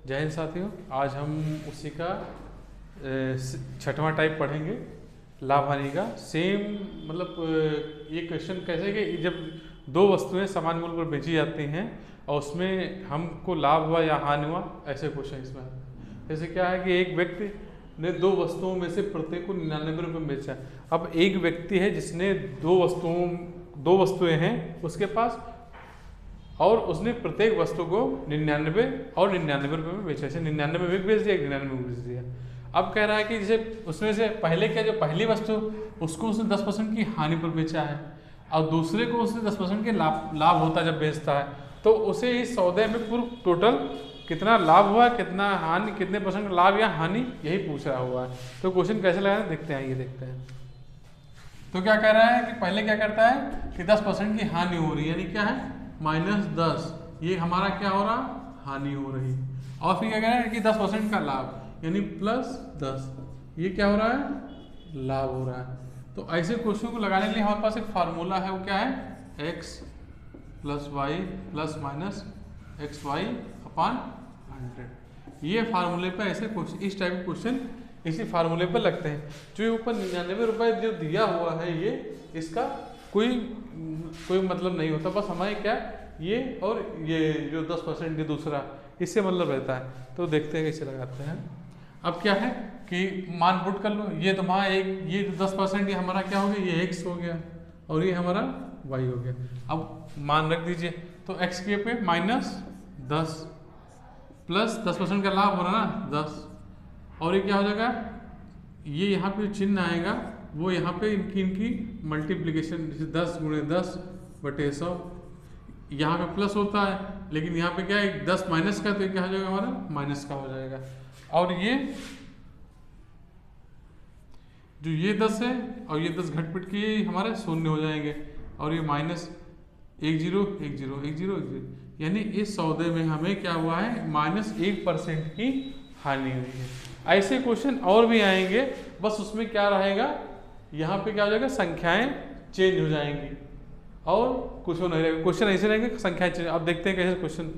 जय हिंद साथियों, आज हम उसी का छठवां टाइप पढ़ेंगे, लाभ हानि का। सेम मतलब ये क्वेश्चन कैसे कि जब दो वस्तुएं समान मूल्य पर बेची जाती हैं और उसमें हमको लाभ हुआ या हानि हुआ, ऐसे क्वेश्चन इसमें। जैसे क्या है कि एक व्यक्ति ने दो वस्तुओं में से प्रत्येक को 99 रुपये में बेचा। अब एक व्यक्ति है जिसने दो वस्तुएं हैं उसके पास, और उसने प्रत्येक वस्तु को 99 और 99 रुपये में बेचा। जैसे 99 में बेच दिया, 99 में बेच दिया। अब कह रहा है कि जैसे उसमें से पहले क्या, जो पहली वस्तु उसको उसने 10% की हानि पर बेचा है और दूसरे को उसने 10% के लाभ होता है जब बेचता है, तो उसे इस सौदे में पूरा टोटल कितना लाभ हुआ, कितना हानि, कितने परसेंट लाभ या हानि, यही पूछ रहा हुआ है। तो क्वेश्चन कैसे लगाना देखते हैं, ये देखते हैं। तो क्या कह रहा है कि पहले क्या करता है कि 10% की हानि हो रही है, यानी क्या है -10, ये हमारा क्या हो रहा, हानि हो रही। और फिर क्या कह रहा है कि 10% का लाभ यानी +10, ये क्या हो रहा है, लाभ हो रहा है। तो ऐसे क्वेश्चन को लगाने के लिए हमारे पास एक फार्मूला है, वो क्या है, x + y ± xy/100। ये फार्मूले पे ऐसे क्वेश्चन, इस टाइप के क्वेश्चन इसी फार्मूले पर लगते हैं। जो ये ऊपर 99 रुपये जो दिया हुआ है, ये इसका कोई मतलब नहीं होता, बस हमारे क्या ये और ये जो 10% ये दूसरा, इससे मतलब रहता है। तो देखते हैं कैसे लगाते हैं। अब क्या है कि मान पुट कर लो, ये तो वहाँ ये 10% ये हमारा क्या हो गया, ये x हो गया और ये हमारा y हो गया। अब मान रख दीजिए, तो x के पे -10 प्लस 10% का लाभ हो रहा ना 10, और ये क्या हो जाएगा, ये यहाँ पे चिन्ह आएगा, वो यहाँ पे इनकी मल्टीप्लिकेशन, जैसे 10 × 10/100, यहाँ पे प्लस होता है, लेकिन यहाँ पे क्या है 10 माइनस का, तो ये क्या हो जाएगा हमारा माइनस का हो जाएगा। और ये जो ये 10 है और ये 10 घट पिट के हमारे शून्य हो जाएंगे, और ये -10 10 10 10 10, यानी इस सौदे में हमें क्या हुआ है, -1% की हानि हुई है। ऐसे क्वेश्चन और भी आएंगे, बस उसमें क्या रहेगा, यहाँ पे क्या हो जाएगा, संख्याएं चेंज हो जाएंगी और कुछ नहीं रहेगा। क्वेश्चन ऐसे रहेंगे, संख्याएं चेंज। अब देखते हैं कैसे क्वेश्चन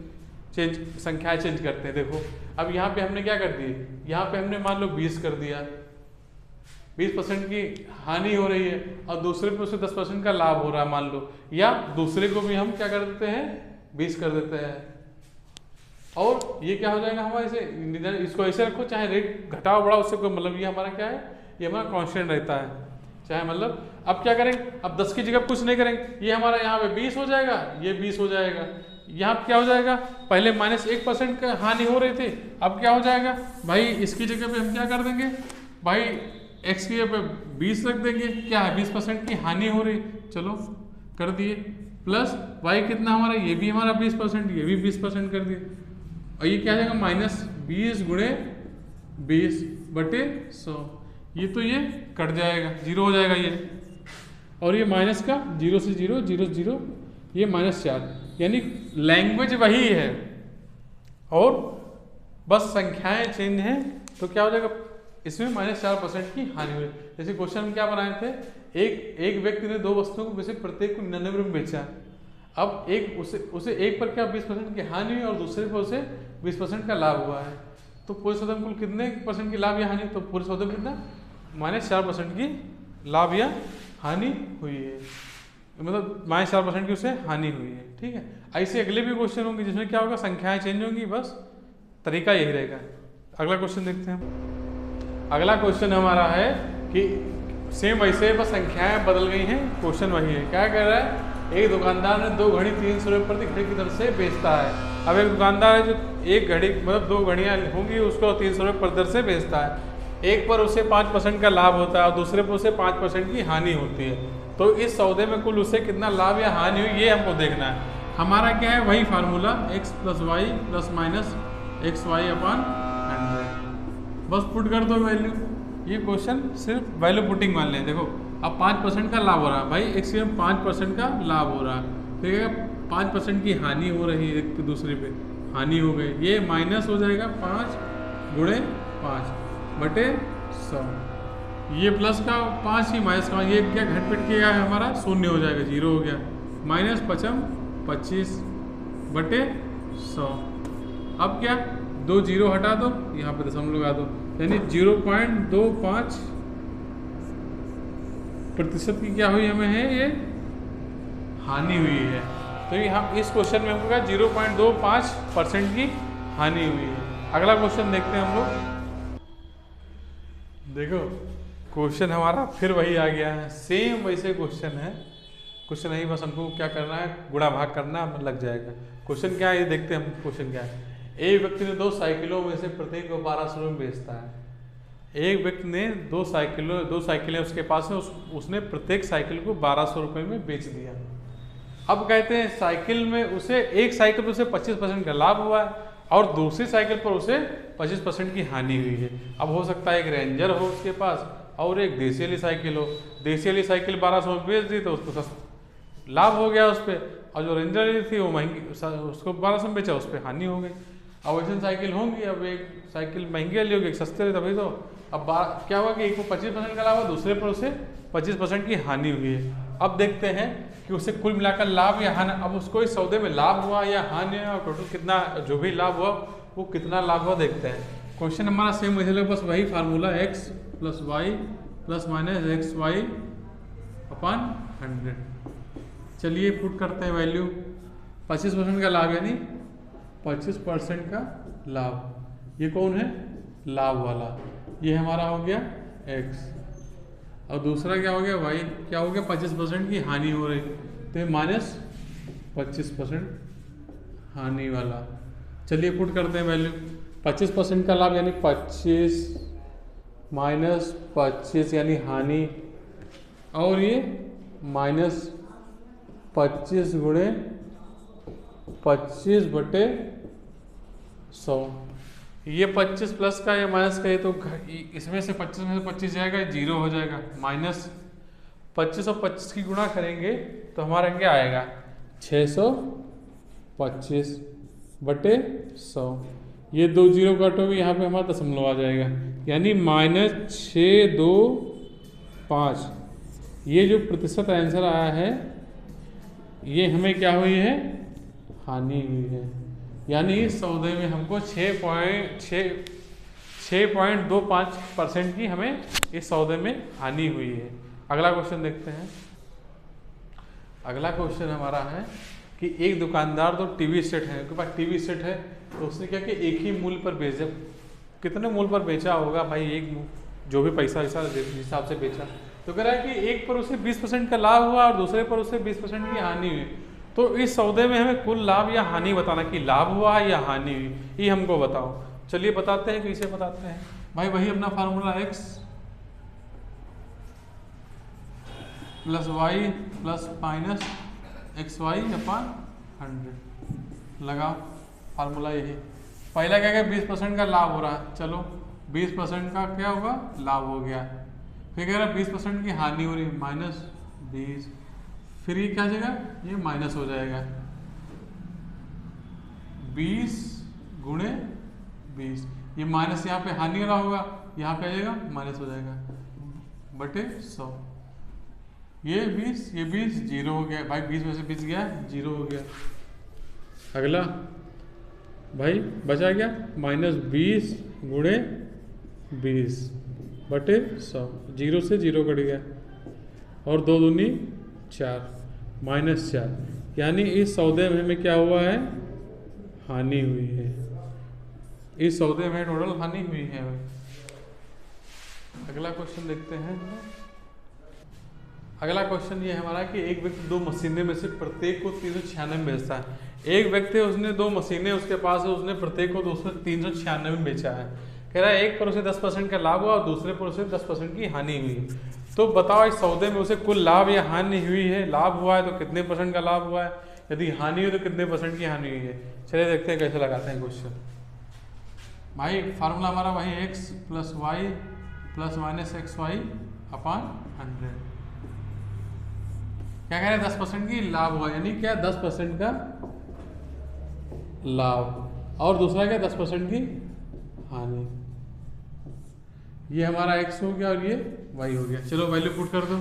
संख्याएं चेंज करते हैं। देखो अब यहाँ पे हमने क्या कर दिए, यहाँ पे हमने मान लो 20 कर दिया, 20% की हानि हो रही है और दूसरे पे उसे 10% का लाभ हो रहा है मान लो, या दूसरे को भी हम क्या कर देते हैं 20 कर देते हैं। और ये क्या हो जाएगा हमारे से, इसको ऐसे रखो, चाहे रेट घटाओ बढ़ाओ, उससे कोई मतलब, ये हमारा क्या है, ये हमारा कांस्टेंट रहता है, चाहे मतलब। अब क्या करेंगे, अब 10 की जगह कुछ नहीं करेंगे, ये हमारा यहाँ पे 20 हो जाएगा, ये 20 हो जाएगा। यहाँ पे क्या हो जाएगा, पहले -1% का हानि हो रही थी, अब क्या हो जाएगा भाई, इसकी जगह पे हम क्या कर देंगे भाई, x की जगह पे 20 रख देंगे, क्या है 20% की हानि हो रही, चलो कर दिए, प्लस y कितना हमारा, ये भी हमारा 20%, ये भी 20% कर दिए, और ये क्या हो जाएगा -20 × 20/100, ये तो ये कट जाएगा, 0 हो जाएगा ये, और ये माइनस का 0 से 0 0 0, ये -4, यानी लैंग्वेज वही है और बस संख्याएं चेंज हैं। तो क्या हो जाएगा, इसमें -4% की हानि हुई। जैसे क्वेश्चन में क्या बनाए थे, एक व्यक्ति ने दो वस्तुओं को वैसे प्रत्येक को 99 रुपये में बेचा। अब उसे एक पर क्या 20% की हानि हुई और दूसरे पर उसे 20% का लाभ हुआ है। तो पूरे सौदे में कुल कितने % की लाभ या हानि, तो पूरे सौदे में कितना -4% की लाभ या हानि हुई है, मतलब -4% की उसे हानि हुई है। ठीक है, ऐसे अगले भी क्वेश्चन होंगे जिसमें क्या होगा, संख्याएं चेंज होंगी, बस तरीका यही रहेगा। अगला क्वेश्चन देखते हैं। अगला क्वेश्चन हमारा है कि सेम वैसे बस संख्याएं बदल गई हैं, क्वेश्चन वही है। क्या कह रहा है, एक दुकानदार ने 2 घड़ी 300 रुपये प्रति घड़ी की दर से बेचता है। अब एक दुकानदार है जो एक घड़ी मतलब 2 घड़ियाँ होंगी, उसको 300 रुपये प्रति दर से बेचता है। एक पर उसे 5% का लाभ होता है और दूसरे पर उसे 5% की हानि होती है। तो इस सौदे में कुल उसे कितना लाभ या हानि हुई, ये हमको देखना है। हमारा क्या है, वही फार्मूला x + y ± xy/100, बस पुट कर दो वैल्यू। ये क्वेश्चन सिर्फ वैल्यू पुटिंग मान लें। देखो अब 5% का लाभ हो रहा है भाई, x में 5% का लाभ हो रहा है, फिर क्या 5% की हानि हो रही है, एक तो दूसरे पे हानि हो गई, ये माइनस हो जाएगा 5 × 5/100, ये प्लस का 5 ही माइनस का, ये क्या घट पिट किया है हमारा, शून्य हो जाएगा, 0 हो गया, -5 25/100। अब क्या 2 जीरो हटा दो, यहाँ पे दशमलव लगा दो, यानी 0.25 प्रतिशत की क्या हुई हमें है ये हानि हुई है। तो ये हम इस क्वेश्चन में हमको 0.25% की हानि हुई है। अगला क्वेश्चन देखते हैं हम लोग। देखो क्वेश्चन हमारा फिर वही आ गया है, सेम वैसे क्वेश्चन है। क्वेश्चन नहीं, बस हमको क्या करना है, गुणा भाग करना लग जाएगा। क्वेश्चन क्या है ये देखते हैं हम। क्वेश्चन क्या है, एक व्यक्ति ने 2 साइकिलों में से प्रत्येक को 1200 में बेचता है। एक व्यक्ति ने 2 साइकिलें उसके पास है, उसने प्रत्येक साइकिल को 1200 रुपये में बेच दिया। अब कहते हैं साइकिल में उसे एक साइकिल पर उसे 25% का लाभ हुआ है और दूसरी साइकिल पर उसे 25% की हानि हुई है। अब हो सकता है एक रेंजर हो उसके पास और एक देसी वाली साइकिल हो। देसी वाली साइकिल 1200 में बेच दी तो उसको लाभ हो गया उस पर, और जो रेंजर वाली थी वो महंगी, उसको 1200 में बेचा, उस पर हानि हो गई। अब वैसे साइकिल होंगी, अब एक साइकिल महंगी वाली होगी, एक सस्ते वाली, तभी तो अब क्या हुआ कि एक को 25% का लाभ हुआ, दूसरे पर उसे 25% की हानि हुई है। अब देखते हैं कि उसे कुल मिलाकर लाभ या हानि, अब उसको इस सौदे में लाभ हुआ या हानि और टोटल कितना जो भी लाभ हुआ वो कितना लाभ हुआ देखते हैं। क्वेश्चन हमारा सेम वैसे बस वही फार्मूला x + y ± xy / 100। चलिए पुट करते हैं वैल्यू। 25% का लाभ यानी 25% का लाभ, ये कौन है लाभ वाला, ये हमारा हो गया x, और दूसरा क्या हो गया y, क्या हो गया 25% की हानि हो रही, तो ये -25% हानि वाला। चलिए पुट करते हैं वैल्यू। 25% का लाभ यानी 25 - 25 यानी हानि, और ये -25 × 25/100। ये 25 प्लस का या माइनस का, ये तो इसमें से 25 में से 25 जाएगा, 0 हो जाएगा। -25 और 25 की गुणा करेंगे तो हमारा क्या आएगा 625/100। ये 2 जीरो काटोगे यहाँ पे हमारा दशमलव आ जाएगा, यानी -625। ये जो प्रतिशत आंसर आया है ये हमें क्या हुई है हानि हुई है, यानी इस सौदे में हमको 6.25% की हमें इस सौदे में हानि हुई है। अगला क्वेश्चन देखते हैं। अगला क्वेश्चन हमारा है कि एक दुकानदार तो टीवी सेट है, उसके पास टीवी सेट है, तो उसने क्या कि एक ही मूल्य पर बेचा। कितने मूल्य पर बेचा होगा भाई, एक जो भी पैसा हिसाब से बेचा, तो कह रहा है कि एक पर उसे 20% का लाभ हुआ और दूसरे पर उसे 20% की हानि हुई। तो इस सौदे में हमें कुल लाभ या हानि बताना कि लाभ हुआ है या हानि हुई, ये हमको बताओ। चलिए बताते हैं, कैसे बताते हैं भाई, वही अपना फार्मूला x + y ± xy/100 लगा। फार्मूला यही। पहला क्या 20% का लाभ हो रहा है, चलो 20% का क्या होगा लाभ हो गया। फिर कह रहा है 20% की हानि हो रही है, -20। फिर ये क्या जगह ये माइनस हो जाएगा, 20 × 20। ये माइनस यहाँ पे हानि वाला होगा, यहाँ पे आ जाएगा माइनस हो जाएगा /100। ये 20 0 हो गया भाई, 20 में से 20 गया 0 हो गया। अगला भाई बचा गया -20 × 20/100, 0 से 0 कट गया, और 2 दूनी 4 -4, यानी इस सौदे में हमें क्या हुआ है हानि हुई है। इस सौदे में टोटल हानि हुई है। अगला क्वेश्चन देखते हैं। अगला क्वेश्चन ये हमारा कि एक व्यक्ति 2 मशीनें में से प्रत्येक को 396 में बेचता है। एक व्यक्ति उसने 2 मशीनें उसके पास है, उसने प्रत्येक को 396 में बेचा है। कह रहा है एक पर उसे 10% का लाभ हुआ और दूसरे पर उसे 10% की हानि हुई। तो बताओ इस सौदे में उसे कुल लाभ या हानि हुई है। लाभ हुआ है तो कितने % का लाभ हुआ है, यदि हानि हुई तो कितने % की हानि हुई है। चलिए देखते हैं कैसे लगाते हैं क्वेश्चन। भाई फार्मूला हमारा वही x + y ± xy/100। क्या कह रहे हैं 10% की लाभ हुआ, यानी क्या 10% का लाभ, और दूसरा क्या 10% की हानि। ये हमारा x हो गया और ये y हो गया। चलो वैल्यू पुट कर दो,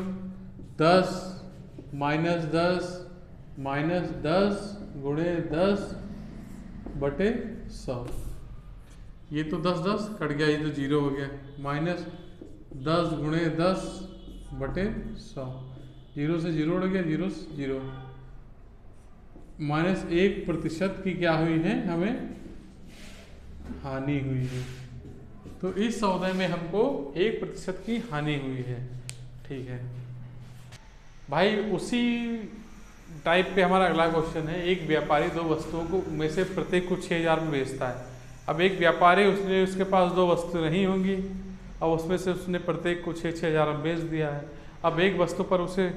10 - 10 -10 × 10/100। ये तो 10 10 कट गया, ये तो 0 हो गया, माइनस 10 गुणे 10 बटे 100, 0 से 0 उड़ गया, 0 से 0, -1% की क्या हुई है, हमें हानि हुई है। तो इस सौदे में हमको 1% की हानि हुई है। ठीक है भाई, उसी टाइप पे हमारा अगला क्वेश्चन है। एक व्यापारी दो वस्तुओं को में से प्रत्येक को 6000 में बेचता है। अब एक व्यापारी, उसके पास दो वस्तु नहीं होंगी, अब उसमें से उसने प्रत्येक को 6,000 में बेच दिया है। अब एक वस्तु पर उसे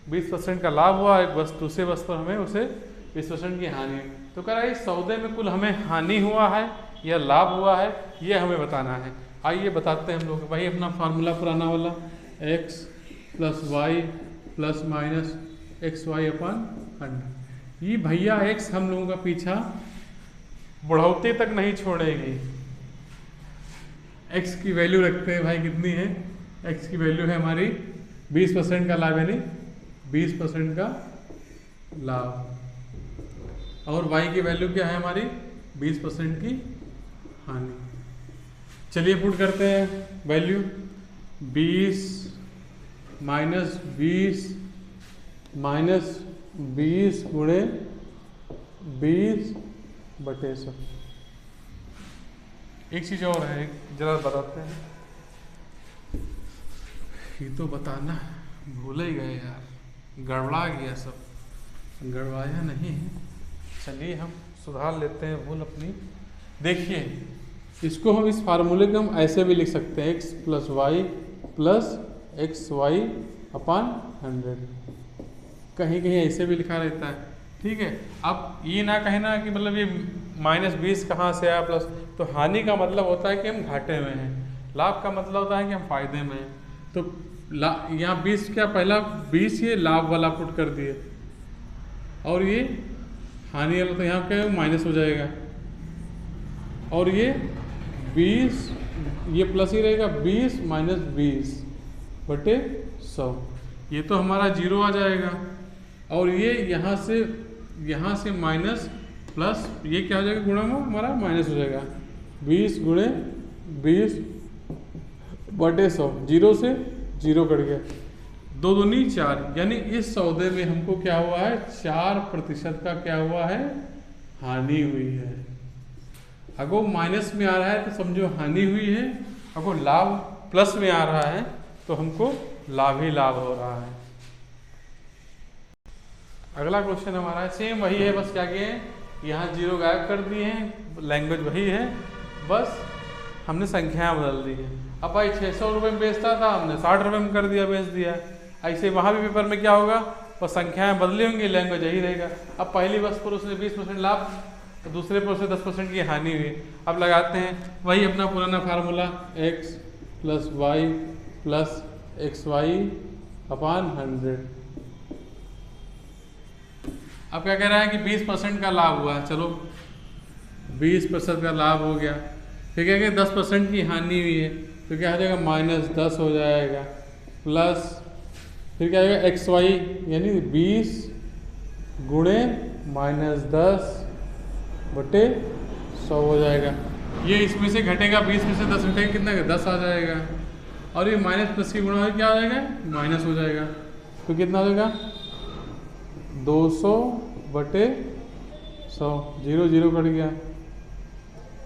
20% का लाभ हुआ, दूसरे वस्तु पर हमें उसे 20% की हानि हुई। तो कह रहा है इस सौदे में कुल हमें हानि हुआ है या लाभ हुआ है, ये हमें बताना है। आइए बताते हैं हम लोग। भाई अपना फार्मूला पुराना वाला, x + y ± xy/100। ये भैया x हम लोगों का पीछा बढ़ोतरी तक नहीं छोड़ेगी। x की वैल्यू रखते हैं भाई, कितनी है, x की वैल्यू है हमारी 20% का लाभ, यानी 20% का लाभ, और y की वैल्यू क्या है हमारी 20% की हानि। चलिए पुट करते हैं वैल्यू, 20 -20 गुणे 20/100। एक चीज़ और है, जरा बताते हैं, ये तो बताना भूल ही गए यार, गड़बड़ा गया सब, गड़बड़ाया नहीं है। चलिए हम सुधार लेते हैं भूल अपनी। देखिए इसको हम, इस फार्मूले को हम ऐसे भी लिख सकते हैं, x + y + xy/100। कहीं कहीं ऐसे भी लिखा रहता है। ठीक है, अब ये ना कहना कि मतलब ये -20 कहाँ से आया प्लस, तो हानि का मतलब होता है कि हम घाटे में हैं, लाभ का मतलब होता है कि हम फायदे में हैं। तो यहाँ 20 क्या, पहला 20 ये लाभ वाला पुट कर दिए, और ये हानि वाला, तो यहाँ क्या माइनस हो जाएगा, और ये 20, ये प्लस ही रहेगा, 20 - 20/100, ये तो हमारा 0 आ जाएगा। और ये यहाँ से माइनस प्लस, ये क्या हो जाएगा, गुणा में हमारा माइनस हो जाएगा, 20 गुणे 20/100, 0 से 0 कट गया, 2 दूनी 4, यानी इस सौदे में हमको क्या हुआ है, 4% का क्या हुआ है, हानि हुई है। अगर माइनस में आ रहा है तो समझो हानि हुई है, अगर लाभ प्लस में आ रहा है तो हमको लाभ ही लाभ हो रहा है। अगला क्वेश्चन हमारा है, सेम वही है, बस क्या किए हैं, यहाँ 0 गायब कर दिए हैं, लैंग्वेज वही है, बस हमने संख्याएं बदल दी हैं। अब भाई 600 रुपये में बेचता था, हमने 60 रुपये में कर दिया, बेच दिया। ऐसे वहाँ भी पेपर में क्या होगा, बस संख्याएं बदली होंगी, लैंग्वेज यही रहेगा। अब पहली वस्तु पर उसने 20% लाभ, तो दूसरे पर उसे 10% की हानि हुई। अब लगाते हैं वही अपना पुराना फार्मूला, x + y + xy/100। अब क्या कह रहा है कि 20% का लाभ हुआ है, चलो 20% का लाभ हो गया, फिर क्या कहें 10% की हानि हुई है, तो क्या हो जाएगा, -10 हो जाएगा, प्लस फिर क्या आएगा, xy यानी 20 गुणे -10/100 हो जाएगा। ये इसमें से घटेगा, 20 में से 10 घटेगा, कितना 10 आ जाएगा, और ये माइनस प्लस की गुणा क्या आ जाएगा, माइनस हो जाएगा, तो कितना हो जाएगा, 200/100, 0 0 कट गया,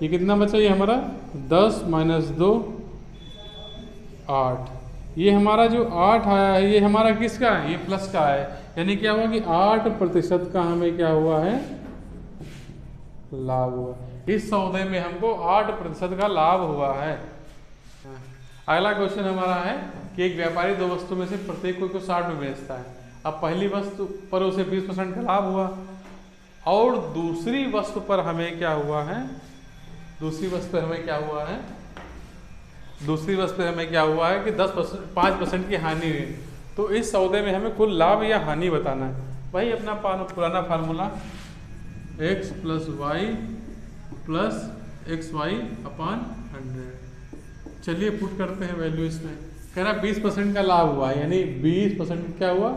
ये कितना बचा, ये हमारा 10 - 2 8। ये हमारा जो 8 आया है, ये हमारा किसका है, ये प्लस का है, यानी क्या हुआ कि 8% का हमें क्या हुआ है, लाभ हुआ। इस सौदे में हमको 8% का लाभ हुआ है। अगला क्वेश्चन हमारा है कि एक व्यापारी दो वस्तु में से प्रत्येक को 60 में बेचता है। अब पहली वस्तु पर उसे 20% का लाभ हुआ, और दूसरी वस्तु पर हमें क्या हुआ है, दूसरी वस्तु पर हमें क्या हुआ है कि 5% की हानि हुई। तो इस सौदे में हमें कुल लाभ या हानि बताना है। वही अपना पुराना फार्मूला, x + y + xy/100। चलिए पुट करते हैं वैल्यू इसमें। कह रहा 20% का लाभ हुआ है, यानी 20% क्या हुआ,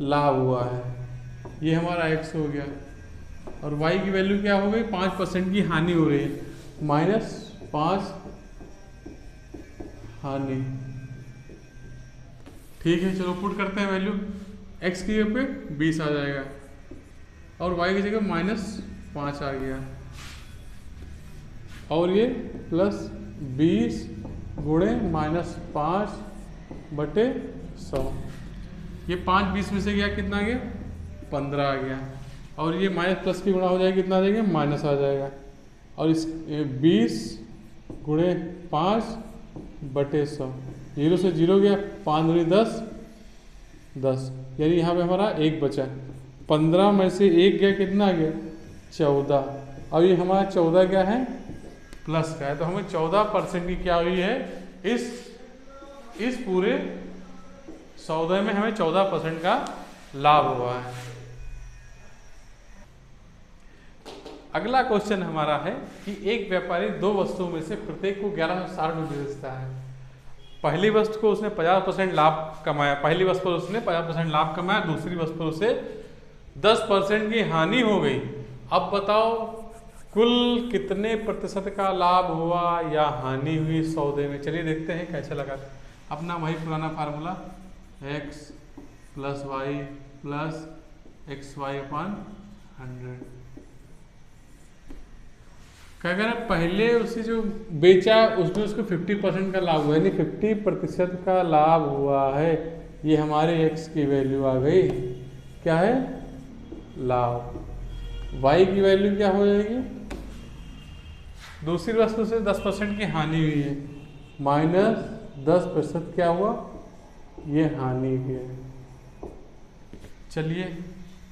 लाभ हुआ है। ये हमारा x हो गया, और y की वैल्यू क्या हो गई, 5% की हानि हो रही है, -5 हानि। ठीक है, चलो पुट करते हैं वैल्यू, x की जगह पे 20 आ जाएगा और y की जगह -5 आ गया, और ये +20 गुणे -5 बटे 100। ये 5 20 में से गया कितना आ गया, 15 आ गया, और ये माइनस प्लस की गुणा हो जाएगा, कितना आ जाएगा, माइनस आ जाएगा, और इस 20 गुणे 5 बटे 100, 0 से 0 गया, 5 दूनी 10 10, यानी यहाँ पे हमारा 1 बचा, 15 में से 1 गया, कितना आ गया, 14, और ये हमारा 14 क्या है, प्लस का है, तो हमें 14% की क्या हुई है, इस पूरे सौदे में हमें 14% का लाभ हुआ है। अगला क्वेश्चन हमारा है कि एक व्यापारी दो वस्तुओं में से प्रत्येक को 1160 रुपये बेचता है। पहली वस्तु को उसने 50% लाभ कमाया, पहली वस्तु पर उसने 50% लाभ कमाया, दूसरी वस्तु पर उसे 10% की हानि हो गई। अब बताओ कुल कितने प्रतिशत का लाभ हुआ या हानि हुई सौदे में। चलिए देखते हैं कैसे लगाते हैं। अपना वही पुराना फार्मूला x + y + xy/100। क्या कह रहा है, पहले उसे जो बेचा उसमें उसको 50% का लाभ हुआ, यानी 50% का लाभ हुआ है। ये हमारे x की वैल्यू आ गई, क्या है, लाभ। y की वैल्यू क्या हो जाएगी, दूसरी वस्तु से 10% की हानि हुई है, -10% क्या हुआ, ये हानि है। चलिए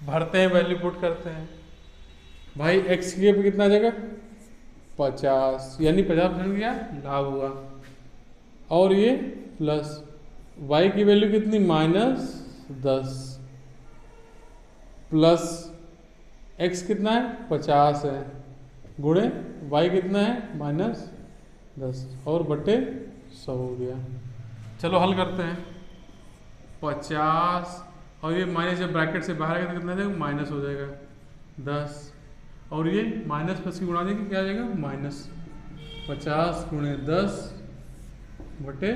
भरते हैं, वैल्यू पुट करते हैं। भाई x की पे कितना आ जाएगा, 50, यानी 50% क्या लाभ हुआ, और ये प्लस y की वैल्यू कितनी, -10, प्लस x कितना है, 50 है, गुणे y कितना है, -10, और बटे 100 हो गया। चलो हल करते हैं। 50 और ये माइनस जब ब्रैकेट से बाहर आएगा तो कितना आ जाएगा, माइनस हो जाएगा 10, और ये माइनस प्लस की गुणा देंगे क्या आ जाएगा, -50 गुणे 10 बटे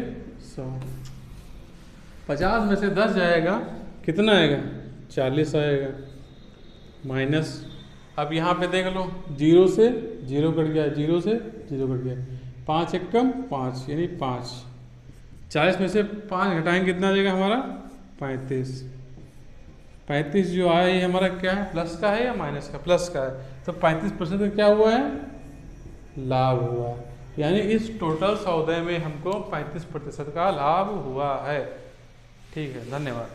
100। 50 में से 10 जाएगा, कितना आएगा, 40 आएगा, माइनस। अब यहाँ पे देख लो, 0 से 0 कट गया, 0 से 0 कट गया, 5 एक कम 5, यानी 5। 40 में से 5 घटाएंगे, कितना आ जाएगा हमारा, 35। 35 जो आया ये हमारा क्या है, प्लस का है या माइनस का, प्लस का है, तो 35% का क्या हुआ है, लाभ हुआ। यानी इस टोटल सौदे में हमको 35% का लाभ हुआ है। ठीक है, धन्यवाद।